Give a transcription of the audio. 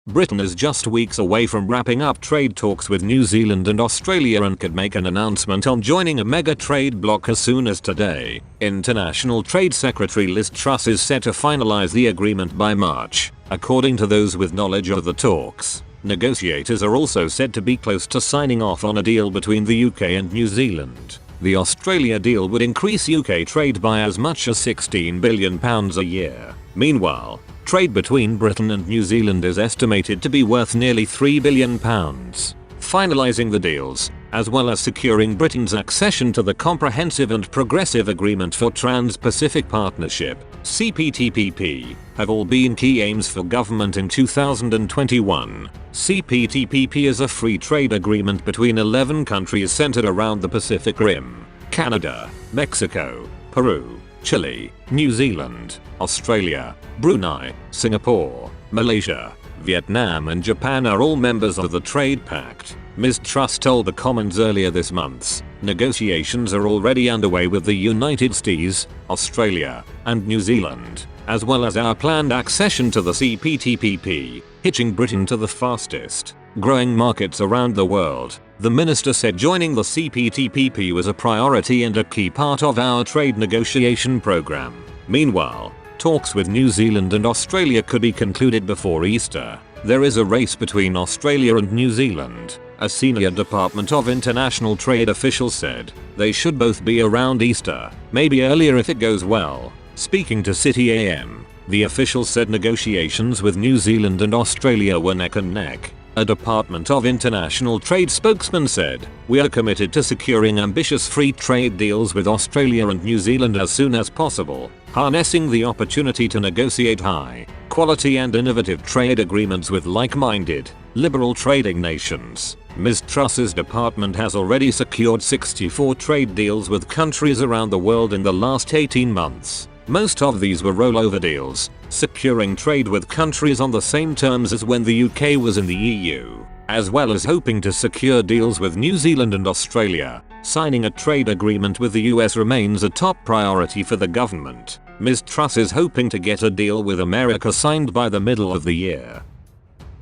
Britain is just weeks away from wrapping up trade talks with New Zealand and Australia and could make an announcement on joining a mega trade bloc as soon as today. International Trade Secretary Liz Truss is set to finalise the agreement by March, according to those with knowledge of the talks. Negotiators are also said to be close to signing off on a deal between the UK and New Zealand. The Australia deal would increase UK trade by as much as £16 billion a year. Meanwhile, trade between Britain and New Zealand is estimated to be worth nearly £3 billion. Finalising the deals, as well as securing Britain's accession to the Comprehensive and Progressive Agreement for Trans-Pacific Partnership (CPTPP), have all been key aims for government in 2021. CPTPP is a free trade agreement between 11 countries centered around the Pacific Rim: Canada, Mexico, Peru, Chile, New Zealand, Australia, Brunei, Singapore, Malaysia, Vietnam and Japan are all members of the Trade Pact. Ms. Truss told the Commons earlier this month, negotiations are already underway with the United States, Australia, and New Zealand, as well as our planned accession to the CPTPP, hitching Britain to the fastest growing markets around the world. The minister said joining the CPTPP was a priority and a key part of our trade negotiation program. Meanwhile, talks with New Zealand and Australia could be concluded before Easter. There is a race between Australia and New Zealand. A senior Department of International Trade official said they should both be around Easter, maybe earlier if it goes well. Speaking to City AM, the official said negotiations with New Zealand and Australia were neck and neck. A Department of International Trade spokesman said, "We are committed to securing ambitious free trade deals with Australia and New Zealand as soon as possible, harnessing the opportunity to negotiate high-quality and innovative trade agreements with like-minded, liberal trading nations." Ms. Truss's department has already secured 64 trade deals with countries around the world in the last 18 months. Most of these were rollover deals, securing trade with countries on the same terms as when the UK was in the EU, as well as hoping to secure deals with New Zealand and Australia. Signing a trade agreement with the US remains a top priority for the government. Ms. Truss is hoping to get a deal with America signed by the middle of the year.